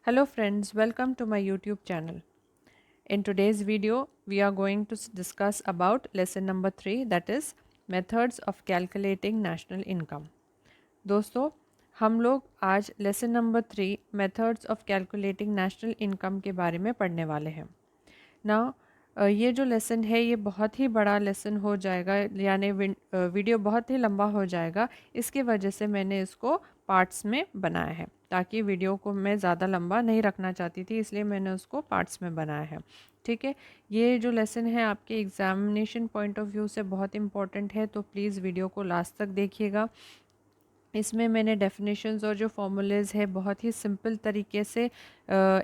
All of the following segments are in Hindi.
Hello friends, welcome to my YouTube channel. In today's video, we are going to discuss about lesson number 3, that is methods of calculating national income. दोस्तों, हम लोग आज lesson number 3 methods of calculating national income के बारे में पढ़ने वाले हैं ना। ये जो लेसन है ये बहुत ही बड़ा लेसन हो जाएगा, यानी वीडियो बहुत ही लंबा हो जाएगा। इसकी वजह से मैंने इसको पार्ट्स में बनाया है, ताकि वीडियो को मैं ज़्यादा लंबा नहीं रखना चाहती थी, इसलिए मैंने उसको पार्ट्स में बनाया है। ठीक है, ये जो लेसन है आपके एग्ज़ामिनेशन पॉइंट ऑफ व्यू से बहुत इम्पॉर्टेंट है, तो प्लीज़ वीडियो को लास्ट तक देखिएगा। इसमें मैंने डेफिनेशंस और जो फॉर्मूलेज़ है बहुत ही सिंपल तरीके से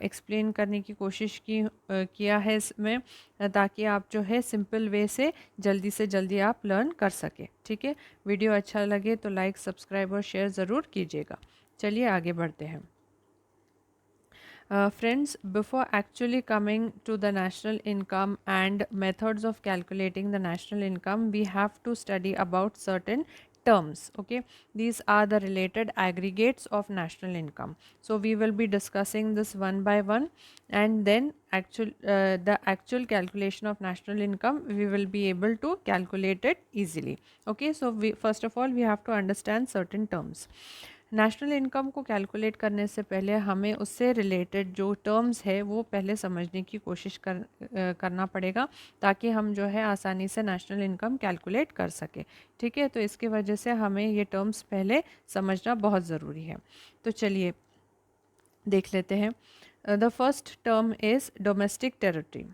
एक्सप्लेन करने की कोशिश किया है इसमें, ताकि आप जो है सिंपल वे से जल्दी आप लर्न कर सके। ठीक है, वीडियो अच्छा लगे तो लाइक, सब्सक्राइब और शेयर ज़रूर कीजिएगा। चलिए आगे बढ़ते हैं। Friends, before actually coming to the national income and methods of calculating the national income, we have to study about certain terms. Okay, these are the related aggregates of national income. So we will be discussing this one by one, and then the actual calculation of national income, we will be able to calculate it easily. Okay, so we first of all we have to understand certain terms. National income को कैलकुलेट करने से पहले हमें उससे रिलेटेड जो टर्म्स है वो पहले समझने की कोशिश करना पड़ेगा, ताकि हम जो है आसानी से नेशनल इनकम कैलकुलेट कर सके। ठीक है, तो इसकी वजह से हमें ये टर्म्स पहले समझना बहुत ज़रूरी है। तो चलिए देख लेते हैं। The first term is domestic territory.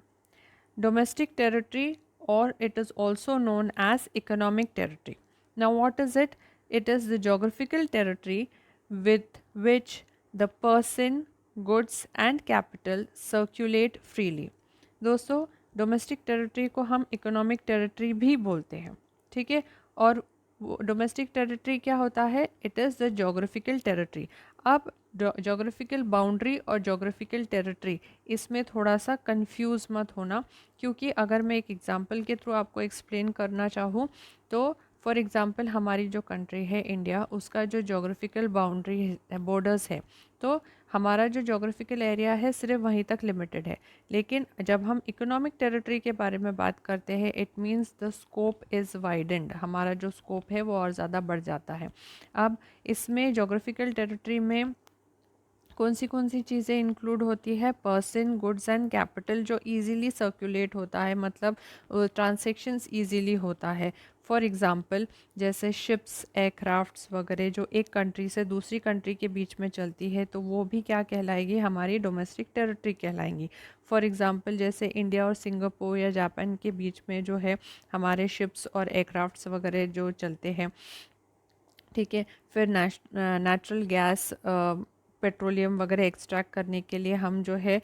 Domestic territory, or it is also known as economic territory. Now what is it? It is the geographical territory with which the person, goods and capital circulate freely. दोस्तों, डोमेस्टिक टेरिटरी को हम इकोनॉमिक टेरिटरी भी बोलते हैं। ठीक है, और डोमेस्टिक टेरिटरी क्या होता है? It is the geographical territory. अब जोग्राफिकल बाउंड्री और जोग्राफिकल टेरिटरी, इसमें थोड़ा सा कंफ्यूज मत होना, क्योंकि अगर मैं एक एग्जांपल के थ्रू आपको एक्सप्लेन करना चाहूँ तो फॉर एग्जांपल हमारी जो कंट्री है इंडिया, उसका जो जोग्राफिकल बाउंड्री है, बॉर्डर्स है, तो हमारा जो जोग्राफिकल एरिया है सिर्फ वहीं तक लिमिटेड है। लेकिन जब हम इकोनॉमिक टेरिटरी के बारे में बात करते हैं, it means the scope is widened, हमारा जो स्कोप है वो और ज़्यादा बढ़ जाता है। अब इसमें जोग्राफिकल टेरिटरी में कौन सी चीज़ें इंक्लूड होती है? पर्सन, गुड्स एंड कैपिटल जो इजीली सर्कुलेट होता है, मतलब ट्रांसैक्शंस इजीली होता है। फॉर एग्जांपल जैसे शिप्स, एयरक्राफ्ट्स वगैरह जो एक कंट्री से दूसरी कंट्री के बीच में चलती है, तो वो भी क्या कहलाएगी? हमारी डोमेस्टिक टेरिटरी कहलाएंगी। फॉर एग्जांपल जैसे इंडिया और सिंगापुर या जापान के बीच में जो है हमारे शिप्स और एयरक्राफ्ट्स वगैरह जो चलते हैं। ठीक है, फिर नेचुरल गैस, पेट्रोलियम वगैरह एक्सट्रैक्ट करने के लिए हम जो है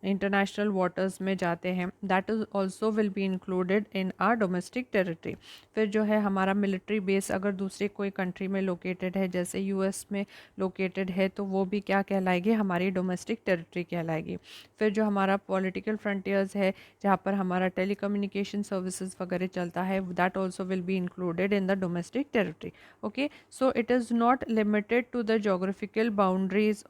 इंटरनेशनल वाटर्स में जाते हैं, that is also will be included in are domestic territory. फिर जो है हमारा मिलिट्री बेस अगर दूसरे कोई कंट्री में लोकेटेड है, जैसे यूएस में लोकेटेड है, तो वो भी क्या कहलाएगी? हमारी डोमेस्टिक टेरिटरी कहलाएगी। फिर जो हमारा पॉलिटिकल फ्रंटियर्स है, जहाँ पर हमारा टेलीकम्युनिकेशन सर्विसेज वगैरह चलता है, that also will be included in the domestic territory. Okay, so it is not limited to the geographical boundaries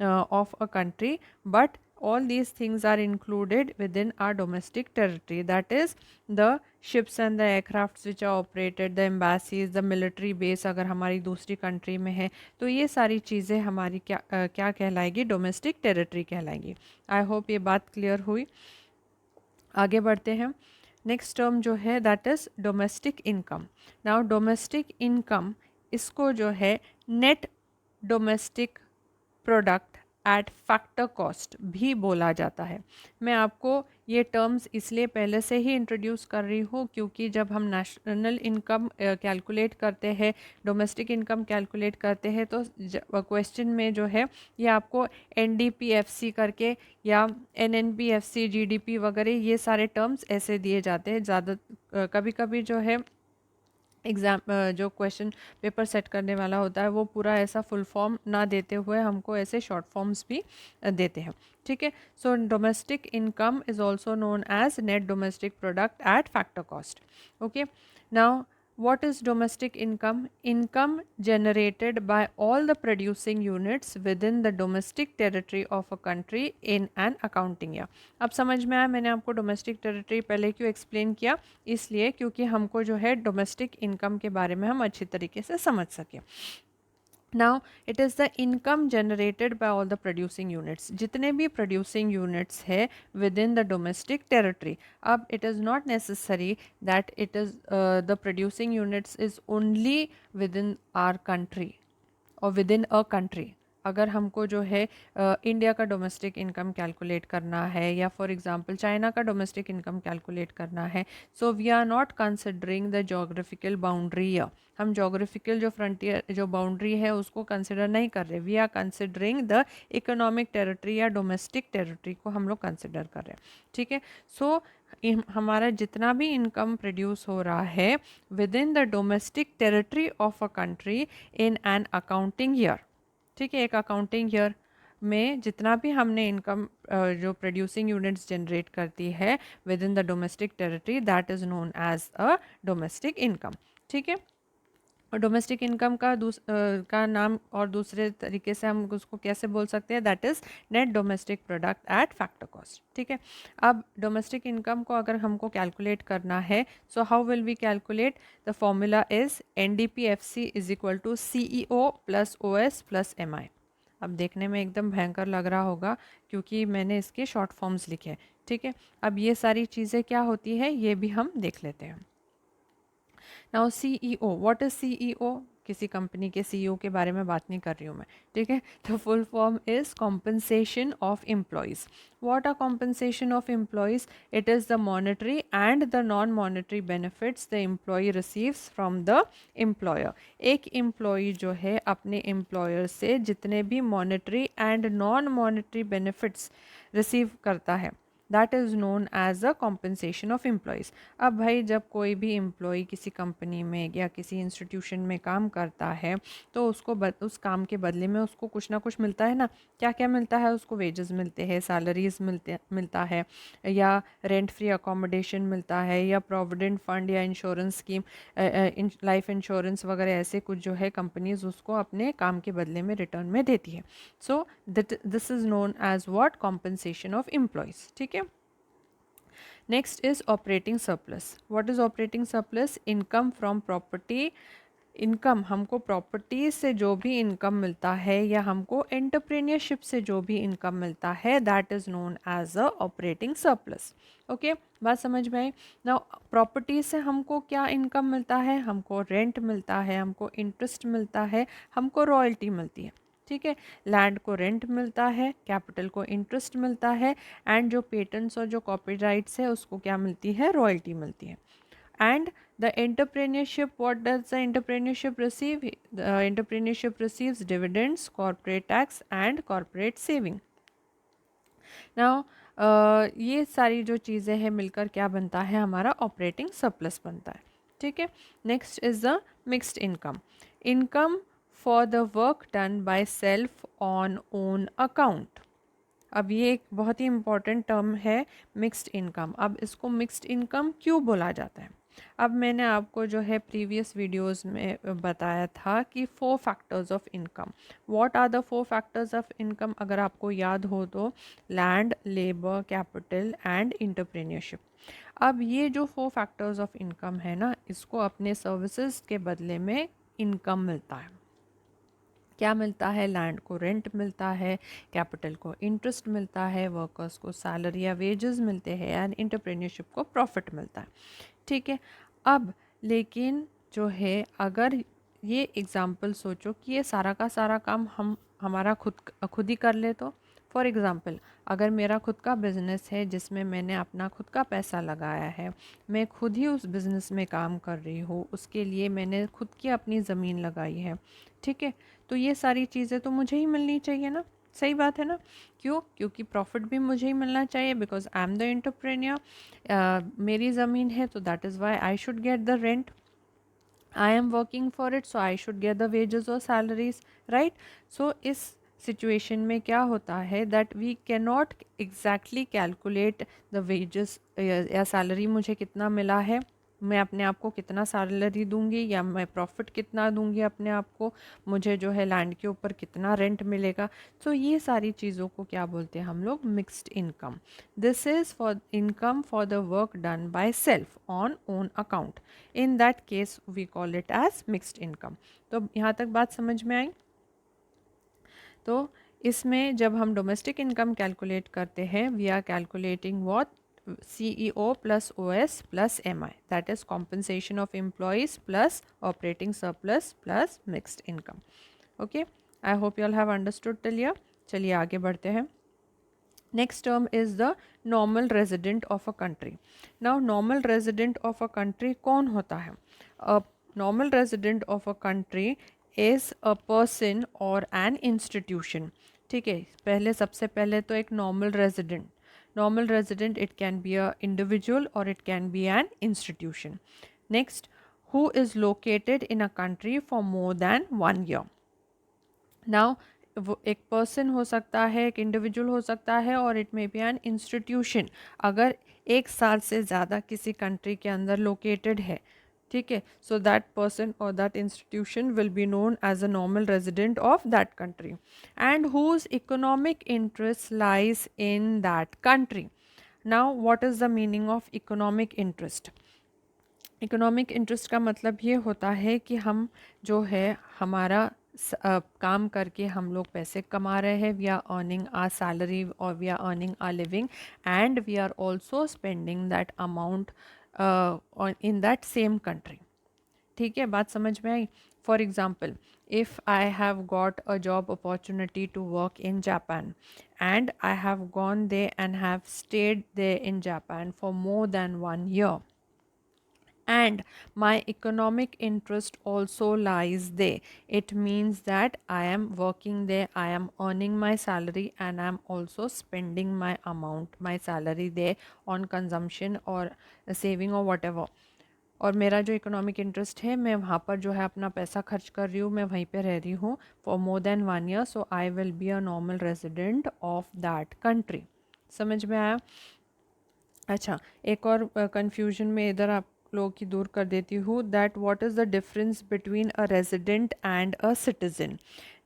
of a country, but all these things are included within our domestic territory, that is the ships and the aircrafts which are operated, the embassies, the military base अगर हमारी दूसरी कंट्री में है, तो ये सारी चीज़ें हमारी क्या कहलाएगी? डोमेस्टिक टेरिटरी कहलाएंगी। आई होप ये बात क्लियर हुई। आगे बढ़ते हैं। नेक्स्ट टर्म जो है that is domestic income. Now domestic income, इसको जो है net domestic product at factor cost भी बोला जाता है। मैं आपको ये टर्म्स इसलिए पहले से ही इंट्रोड्यूस कर रही हूँ, क्योंकि जब हम नेशनल इनकम कैलकुलेट करते हैं, डोमेस्टिक इनकम कैलकुलेट करते हैं, तो क्वेश्चन में जो है ये आपको एनडीपीएफसी करके या एनएनपीएफसी, जीडीपी वगैरह ये सारे टर्म्स ऐसे दिए जाते हैं। ज़्यादा कभी कभी जो है एग्ज़ाम जो क्वेश्चन पेपर सेट करने वाला होता है वो पूरा ऐसा फुल फॉर्म ना देते हुए हमको ऐसे शॉर्ट फॉर्म्स भी देते हैं। ठीक है, so domestic income is also known as net domestic product at factor cost. Okay, now What is domestic income? Income generated by all the producing units within the domestic territory of a country in an accounting year. अब समझ में आया मैंने आपको डोमेस्टिक टेरिटरी पहले क्यों एक्सप्लेन किया? इसलिए क्योंकि हमको जो है डोमेस्टिक इनकम के बारे में हम अच्छी तरीके से समझ सकें. Now it is the income generated by all the producing units. जितने भी producing units है within the domestic territory. अब it is not necessary that it is the producing units is only within our country or within a country. अगर हमको जो है इंडिया का डोमेस्टिक इनकम कैलकुलेट करना है या फॉर एग्जांपल चाइना का डोमेस्टिक इनकम कैलकुलेट करना है, so we are not considering the geographical boundary. हम जोग्राफिकल जो फ्रंटियर जो बाउंड्री है उसको कंसिडर नहीं कर रहे. We are considering the economic territory या डोमेस्टिक टेरिटरी को हम लोग कंसिडर कर रहे हैं. ठीक है. सो हमारा जितना भी इनकम प्रोड्यूस हो रहा है within the domestic territory of a country in an accounting year. ठीक है. एक अकाउंटिंग ईयर में जितना भी हमने इनकम जो प्रोड्यूसिंग यूनिट्स जनरेट करती है within the domestic territory that is known as a domestic income. ठीक है. और डोमेस्टिक इनकम का नाम और दूसरे तरीके से हम उसको कैसे बोल सकते हैं? That is net domestic product at factor cost. ठीक है. अब डोमेस्टिक इनकम को अगर हमको कैलकुलेट करना है, so how will we calculate? The formula is NDPFC is equal to CEO plus OS plus MI. अब देखने में एकदम भयंकर लग रहा होगा क्योंकि मैंने इसके शॉर्ट फॉर्म्स लिखे हैं. ठीक है. अब ये सारी चीज़ें क्या होती है ये भी हम देख लेते हैं. Now CEO, what is CEO? किसी कंपनी के CEO के बारे में बात नहीं कर रही हूँ मैं. ठीक है. The full form is compensation of employees. What are compensation of employees? It is the monetary and the non monetary benefits the employee receives from the employer. एक एम्प्लॉय जो है अपने एम्प्लॉयर से जितने भी monetary and non monetary benefits receive करता है that is known as a compensation of employees. अब भाई जब कोई भी एम्प्लॉय किसी कंपनी में या किसी इंस्टीट्यूशन में काम करता है तो उसको उस काम के बदले में उसको कुछ ना कुछ मिलता है ना. क्या क्या मिलता है उसको? वेजेस मिलते हैं, सैलरीज मिलता है, या रेंट फ्री अकोमोडेशन मिलता है, या प्रोविडेंट फंड या इंश्योरेंस स्कीम, लाइफ इंश्योरेंस वगैरह ऐसे कुछ जो है कंपनीज उसको अपने काम के बदले में रिटर्न में देती है. So this is known as what? Compensation of employees. ठीक है. Next is operating surplus. What is operating surplus? Income from property. Income हमको प्रॉपर्टी से जो भी इनकम मिलता है या हमको एंटरप्रेन्योरशिप से जो भी इनकम मिलता है that is known as a operating surplus. Okay. बात समझ में आई. ना प्रॉपर्टी से हमको क्या इनकम मिलता है? हमको रेंट मिलता है, हमको इंटरेस्ट मिलता है, हमको रॉयल्टी मिलती है. ठीक है. लैंड को रेंट मिलता है, कैपिटल को इंटरेस्ट मिलता है, एंड जो पेटेंट्स और जो कॉपीराइट्स है उसको क्या मिलती है? रॉयल्टी मिलती है. And the entrepreneurship, what does the entrepreneurship receive? The entrepreneurship receives dividends, corporate tax and corporate saving. Now ये सारी जो चीज़ें हैं मिलकर क्या बनता है? हमारा ऑपरेटिंग सरप्लस बनता है. ठीक है. Next is the mixed income. Income for the work done by self on own account. अब ये एक बहुत ही इम्पॉर्टेंट टर्म है मिक्स्ड इनकम. अब इसको मिक्स्ड इनकम क्यों बोला जाता है? अब मैंने आपको जो है प्रीवियस वीडियोस में बताया था कि 4 factors of income. What are the 4 factors of income? अगर आपको याद हो तो land, labour, capital and entrepreneurship. अब ये जो 4 फैक्टर्स ऑफ इनकम है ना, इसको अपने सर्विसेज के बदले में इनकम मिलता है. क्या मिलता है? लैंड को रेंट मिलता है, कैपिटल को इंटरेस्ट मिलता है, वर्कर्स को सैलरी या वेजेस मिलते हैं, एंड इंटरप्रेन्योरशिप को प्रॉफिट मिलता है. ठीक है. अब लेकिन जो है अगर ये एग्ज़ाम्पल सोचो कि ये सारा का सारा काम हम हमारा खुद ही कर ले तो. फॉर एग्ज़ाम्पल अगर मेरा खुद का बिज़नेस है जिसमें मैंने अपना खुद का पैसा लगाया है, मैं खुद ही उस बिज़नेस में काम कर रही हूँ, उसके लिए मैंने खुद की अपनी ज़मीन लगाई है. ठीक है. तो ये सारी चीज़ें तो मुझे ही मिलनी चाहिए ना. सही बात है ना. क्यों? क्योंकि प्रॉफिट भी मुझे ही मिलना चाहिए because I am the entrepreneur. मेरी ज़मीन है तो that is why I should get the rent. I am working for it so I should get the wages और सैलरीज. राइट. सो इस सिचुएशन में क्या होता है that we can not exactly calculate the wages या सैलरी मुझे कितना मिला है. मैं अपने आप को कितना सैलरी दूंगी या मैं प्रॉफिट कितना दूंगी अपने आप को, मुझे जो है लैंड के ऊपर कितना रेंट मिलेगा। तो ये सारी चीज़ों को क्या बोलते हैं हम लोग, mixed income. This is for income for the work done by self on own account, in that case we call it as mixed income. तो यहाँ तक बात समझ में आई। तो इसमें जब हम डोमेस्टिक इनकम कैलकुलेट करते हैं, we are calculating what, CEO plus OS plus MI, that is compensation of employees plus operating surplus plus mixed income. Okay, I hope you all have understood till here. चलिए आगे बढ़ते हैं। Next term is the normal resident of a country. Now normal resident of a country कौन होता है? A normal resident of a country is a person or an institution. ठीक है, पहले सबसे पहले तो एक normal resident. Normal resident, it can be a individual or it can be an institution. Next, who is located in a country for more than 1 year. Now वो एक पर्सन हो सकता है, एक इंडिविजुअल हो सकता है, और it may be an institution, अगर 1 साल से ज़्यादा किसी कंट्री के अंदर लोकेटेड है। ठीक है, सो दैट पर्सन और that institution will be known as a normal resident of that country and whose economic interest lies in that country. Now what is the meaning of economic interest? Economic interest का मतलब ये होता है कि हम जो है हमारा काम करके हम लोग पैसे कमा रहे हैं, we are earning our salary और we are earning our living and we are also spending that amount in that same country. ठीक है, बात समझ में आई। For example, if I have got a job opportunity to work in Japan and I have gone there and have stayed there in Japan for more than 1 year, and my economic interest also lies there. It means that I am working there, I am earning my salary, and I am also spending my amount, my salary there on consumption or saving or whatever. और मेरा जो इकोनॉमिक इंटरेस्ट है, मैं वहाँ पर जो है अपना पैसा खर्च कर रही हूँ, मैं वहीं पे रह रही हूँ for more than 1 year, so I will be a normal resident of that country. समझ में आया? अच्छा, एक और कन्फ्यूजन में इधर आप लोगों की दूर कर देती हूँ, that what is the difference between a resident and a citizen.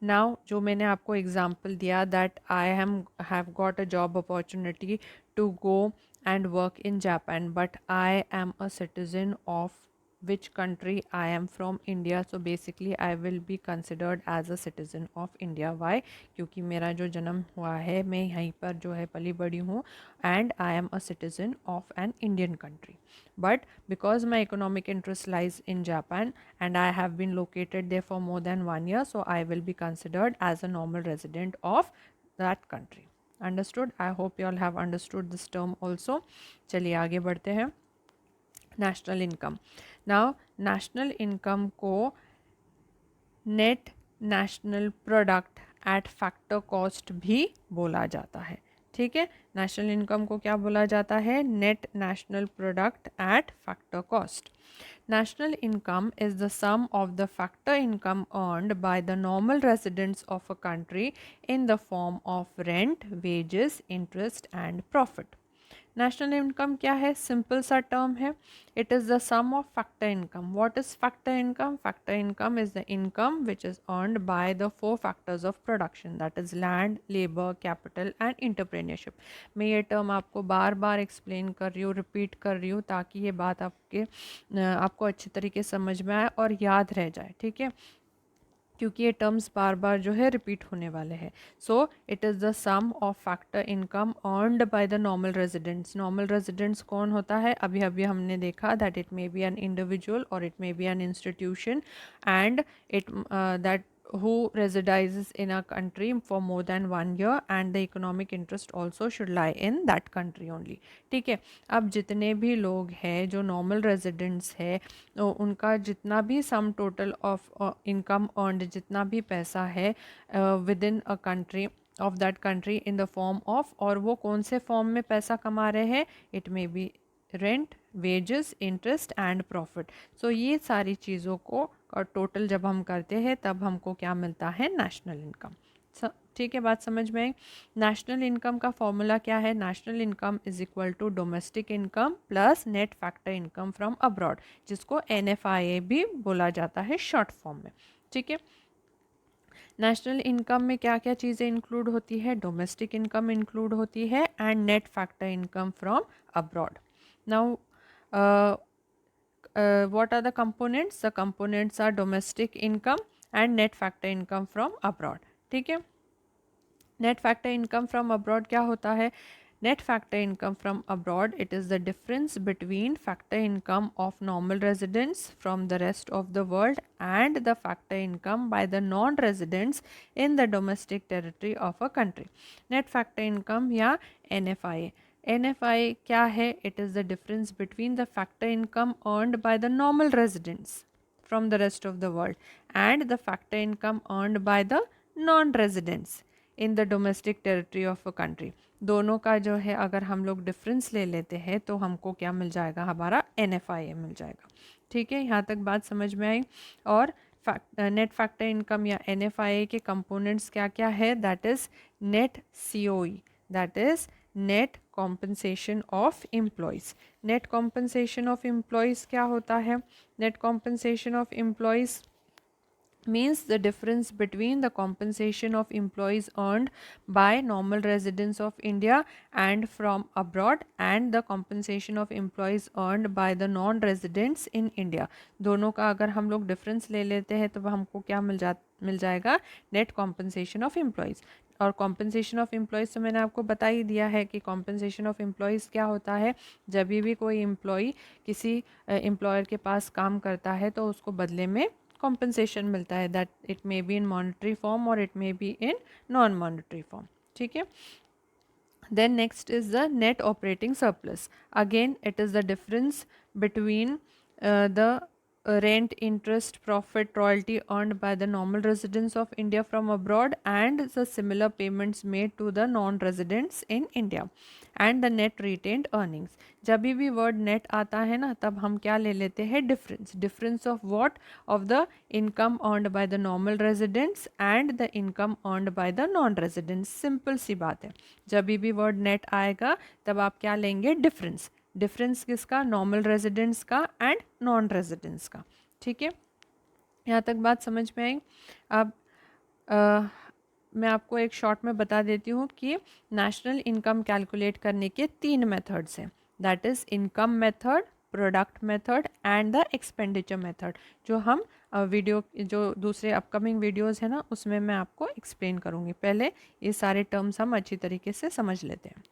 Now जो मैंने आपको एग्जांपल दिया, that I have got a job opportunity to go and work in Japan, but I am a citizen of which country? I am from India, so basically I will be considered as a citizen of India. Why? क्योंकि मेरा जो जन्म हुआ है, मैं यहीं पर जो है पली बड़ी हूँ, and I am a citizen of an Indian country. But because my economic interest lies in Japan and I have been located there for more than 1 year, so I will be considered as a normal resident of that country. Understood? I hope you all have understood this term also. चलिए आगे बढ़ते हैं। National income. Now national income को net national product at factor cost भी बोला जाता है। ठीक है, नेशनल इनकम को क्या बोला जाता है? Net national product at factor cost. National income is the sum of the factor income earned by the normal residents of a country in the form of rent, wages, interest and profit. National income क्या है? सिंपल सा टर्म है, it is the sum of factor income. What is factor income? Factor income is the income which is earned by the 4 factors of production, that is land, labour, capital and entrepreneurship. मैं ये टर्म आपको बार बार एक्सप्लेन कर रही हूँ, रिपीट कर रही हूँ, ताकि ये बात आपको अच्छे तरीके समझ में आए और याद रह जाए। ठीक है, क्योंकि ये टर्म्स बार बार जो है रिपीट होने वाले हैं। So it is the sum of factor income earned by the normal residents. Normal residents कौन होता है? अभी अभी हमने देखा that it may be an individual और it may be an institution and it that who resides in a country for more than 1 year and the economic interest also should lie in that country only. ठीक है, अब जितने भी लोग हैं जो नॉर्मल रेजिडेंट्स है, तो उनका जितना भी sum total of income earned, जितना भी पैसा है with in a country of that country in the form of, और वो कौन से फॉर्म में पैसा कमा रहे हैं? It may be rent, wages, interest and profit. So ये सारी चीज़ों को टोटल जब हम करते हैं तब हमको क्या मिलता है? National income. ठीक है, बात समझ में आई। नेशनल इनकम का फॉर्मूला क्या है? National income is equal to domestic income plus net factor income from abroad, जिसको NFIA भी बोला जाता है शॉर्ट फॉर्म में। ठीक है, नेशनल इनकम में क्या क्या चीज़ें इंक्लूड होती है? डोमेस्टिक इनकम इंक्लूड होती है and net factor income from abroad. Now what are the components? The components are domestic income and net factor income from abroad. ठीक है, net factor income from abroad क्या होता है? Net factor income from abroad, it is the difference between factor income of normal residents from the rest of the world and the factor income by the non residents in the domestic territory of a country. Net factor income या NFIA, NFI क्या है? It is the difference between the factor income earned by the normal residents from the rest of the world and the factor income earned by the non-residents in the domestic territory of a country। दोनों का जो है अगर हम लोग डिफरेंस ले लेते हैं तो हमको क्या मिल जाएगा? हमारा NFIA मिल जाएगा। ठीक है, यहाँ तक बात समझ में आई। और नेट फैक्टर इनकम या NFIA के कंपोनेंट्स क्या क्या है? That is net COE, that is net compensation of employees. Net compensation of employees क्या होता है? Net compensation of employees means the difference between the compensation of employees earned by normal residents of India and from abroad and the compensation of employees earned by the non-residents in India। दोनों का अगर हम लोग डिफरेंस ले लेते हैं तो हमको क्या मिल जाएगा? Net compensation of employees. और कॉम्पनसेशन ऑफ एम्प्लॉयज़ तो मैंने आपको बता ही दिया है कि कॉम्पनसेशन ऑफ एम्प्लॉयज़ क्या होता है? जब भी कोई एम्प्लॉई किसी एम्प्लॉयर के पास काम करता है तो उसको बदले में compensation मिलता है, that it may be in monetary form or it may be in non monetary form। ठीक है, then next is the net operating surplus, again it is the difference between the rent, interest, profit, royalty earned by the normal residents of India from abroad and the similar payments made to the non-residents in India and the net retained earnings। जब भी वर्ड नेट आता है ना तब हम क्या ले लेते हैं? Difference. Difference of what? Of the income earned by the normal residents and the income earned by the non residents. Simple सी बात है, जब भी वर्ड नेट आएगा तब आप क्या लेंगे? डिफरेंस। डिफरेंस किसका? नॉर्मल रेजिडेंट्स का एंड नॉन रेजिडेंट्स का। ठीक है, यहाँ तक बात समझ में आई। अब मैं आपको एक शॉर्ट में बता देती हूँ कि नेशनल इनकम कैलकुलेट करने के 3 मेथड्स हैं, that is income method, product method and the expenditure method, जो हम वीडियो जो दूसरे अपकमिंग वीडियोस है ना उसमें मैं आपको एक्सप्लेन करूँगी। पहले ये सारे टर्म्स हम अच्छी तरीके से समझ लेते हैं।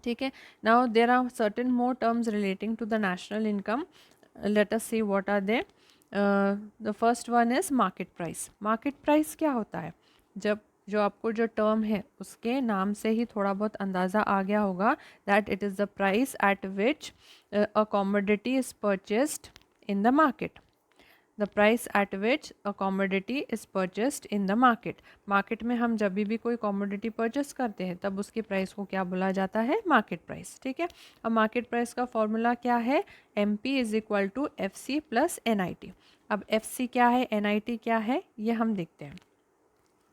ठीक है, now there are certain more terms relating to the national income, let us see what are they. The first one is market price. Market price क्या होता है? जब जो आपको जो टर्म है उसके नाम से ही थोड़ा बहुत अंदाज़ा आ गया होगा that it is the price at which a commodity is purchased in the market. The price at which a commodity is purchased in the market. Market में हम जब भी कोई कॉमोडिटी परचेस करते हैं तब उसकी प्राइस को क्या बोला जाता है? Market price. ठीक है, अब मार्केट प्राइस का फॉर्मूला क्या है? MP is equal to FC plus NIT। अब FC क्या है, NIT क्या है, ये हम देखते हैं।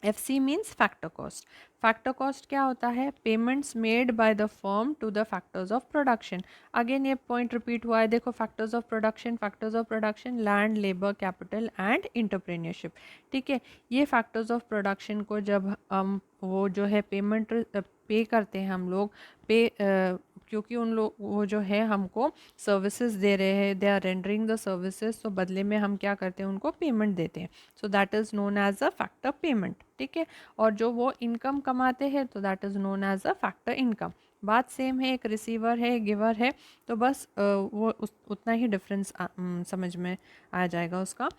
FC means factor cost. Factor cost क्या होता है? Payments made by the firm to the factors of production. Again ये पॉइंट रिपीट हुआ है, देखो factors of production, factors of production land, labour, capital and entrepreneurship. ठीक है, ये फैक्टर्स ऑफ प्रोडक्शन को जब हम वो जो है पेमेंट पे करते हैं हम लोग क्योंकि उन लोग वो जो है हमको सर्विसेज दे रहे हैं, they are rendering the services, तो बदले में हम क्या करते हैं? उनको पेमेंट देते हैं। So that is known as a factor payment. ठीक है, और जो वो इनकम कमाते हैं तो that is known as a factor income. बात सेम है, एक रिसीवर है, गिवर है, तो बस वो उतना ही डिफरेंस समझ में आ जाएगा उसका।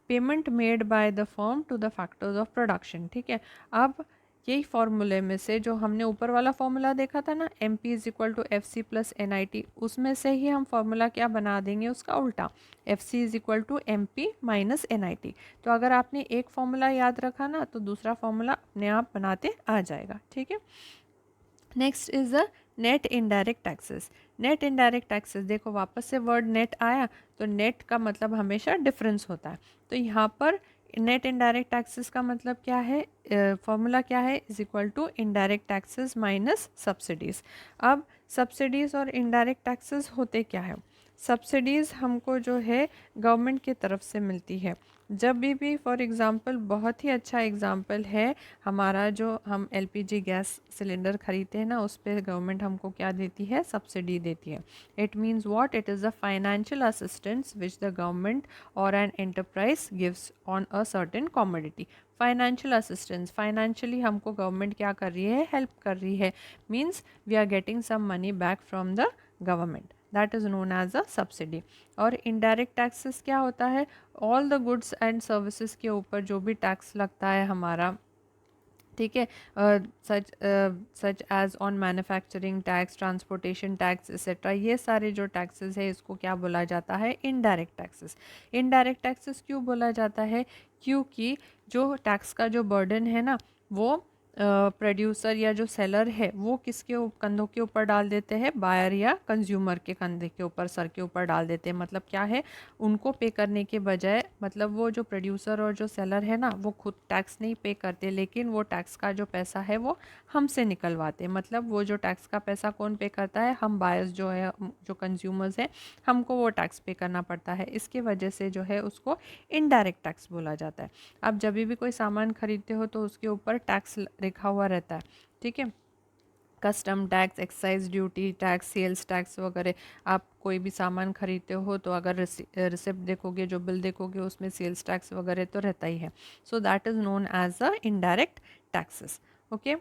Payment made by the firm to the factors of production. ठीक है, अब यही फॉर्मूले में से जो हमने ऊपर वाला फॉर्मूला देखा था ना, MP is equal to FC plus NIT, उसमें से ही हम फॉर्मूला क्या बना देंगे? उसका उल्टा, FC is equal to MP minus NIT। तो अगर आपने एक फॉर्मूला याद रखा ना तो दूसरा फॉर्मूला अपने आप बनाते आ जाएगा। ठीक है, next is the net indirect taxes. Net indirect taxes, देखो वापस से वर्ड नेट आया तो नेट का मतलब हमेशा डिफरेंस होता है। तो यहाँ पर नेट इनडायरेक्ट टैक्सेस का मतलब क्या है, फॉर्मूला क्या है, is equal to indirect taxes minus subsidies. अब सब्सिडीज़ और इनडायरेक्ट टैक्सेस होते क्या है? सब्सिडीज़ हमको जो है गवर्नमेंट की तरफ से मिलती है। जब भी फॉर एग्ज़ाम्पल, बहुत ही अच्छा एग्ज़ाम्पल है हमारा, जो हम एलपीजी गैस सिलेंडर खरीदते हैं ना, उस पे गवर्नमेंट हमको क्या देती है, सब्सिडी देती है। It means what, it is the financial assistance which the government और an enterprise gives on a certain commodity. Financial assistance, financially हमको गवर्नमेंट क्या कर रही है, हेल्प कर रही है, means we are getting some money back from the government, that is known as a subsidy. और इनडायरेक्ट टैक्सेस क्या होता है, all the goods and services के ऊपर जो भी टैक्स लगता है हमारा, ठीक है, such as on manufacturing tax, transportation tax etcetera, ये सारे जो टैक्सेस है इसको क्या बोला जाता है, इनडायरेक्ट टैक्सेस। इनडायरेक्ट टैक्सेस क्यों बोला जाता है, क्योंकि जो टैक्स का जो बर्डन है ना, वो प्रोड्यूसर या जो सेलर है वो किसके कंधों के ऊपर डाल देते हैं, बायर या कंज्यूमर के कंधे के ऊपर, सर के ऊपर डाल देते हैं। मतलब क्या है, उनको पे करने के बजाय, मतलब वो जो प्रोड्यूसर और जो सेलर है ना, वो खुद टैक्स नहीं पे करते, लेकिन वो टैक्स का जो पैसा है वो हमसे निकलवाते हैं। मतलब वो जो टैक्स का पैसा कौन पे करता है, हम बायर्स जो है, जो कंज्यूमर्स हैं, हमको वो टैक्स पे करना पड़ता है। इसके वजह से जो है उसको इनडायरेक्ट टैक्स बोला जाता है। अब जब भी कोई सामान खरीदते हो तो उसके ऊपर टैक्स लिखा हुआ रहता है, ठीक है, custom tax, excise duty tax, sales tax वगैरह। आप कोई भी सामान खरीदते हो तो अगर रिसिप्ट देखोगे, जो बिल देखोगे, उसमें सेल्स टैक्स वगैरह तो रहता ही है। So that is known as a indirect taxes. Okay,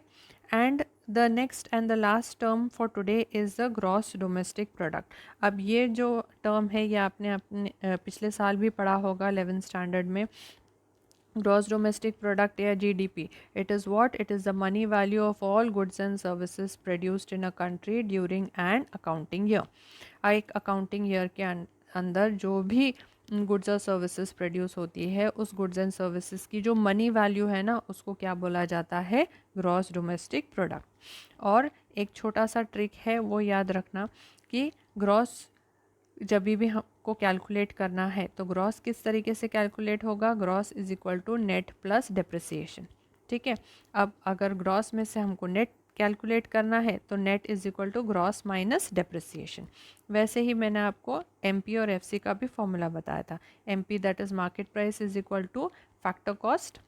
and the next and the last term for today is the gross domestic product. अब ये जो टर्म है ये आपने अपने पिछले साल भी पढ़ा होगा 11th स्टैंडर्ड में। Gross domestic product या GDP, it is what, it is the money value of all goods and services produced in a country during an accounting year। एक अकाउंटिंग ईयर के अंदर जो भी गुड्स और सर्विसेज प्रोड्यूस होती है, उस गुड्स एंड सर्विसेज की जो मनी वैल्यू है ना, उसको क्या बोला जाता है, ग्रॉस डोमेस्टिक प्रोडक्ट। और एक छोटा सा ट्रिक है, वो याद रखना कि ग्रॉस जब भी हमको कैलकुलेट करना है तो ग्रॉस किस तरीके से कैलकुलेट होगा, gross is equal to net plus depreciation. ठीक है, अब अगर ग्रॉस में से हमको नेट कैलकुलेट करना है तो net is equal to gross minus depreciation. वैसे ही मैंने आपको एमपी और एफसी का भी फॉर्मूला बताया था। MP that is market price is equal to factor cost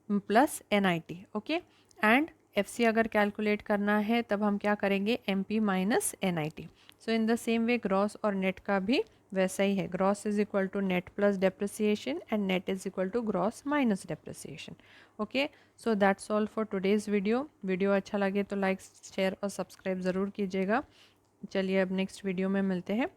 plus NIT. Okay, and FC अगर कैलकुलेट करना है तब हम क्या करेंगे, MP minus NIT. So in the same way gross और नेट का भी वैसा ही है, gross is equal to net plus depreciation and net is equal to gross minus depreciation. Okay, so that's all for today's video. Video अच्छा लगे तो लाइक, शेयर और सब्सक्राइब ज़रूर कीजिएगा। चलिए अब नेक्स्ट वीडियो में मिलते हैं।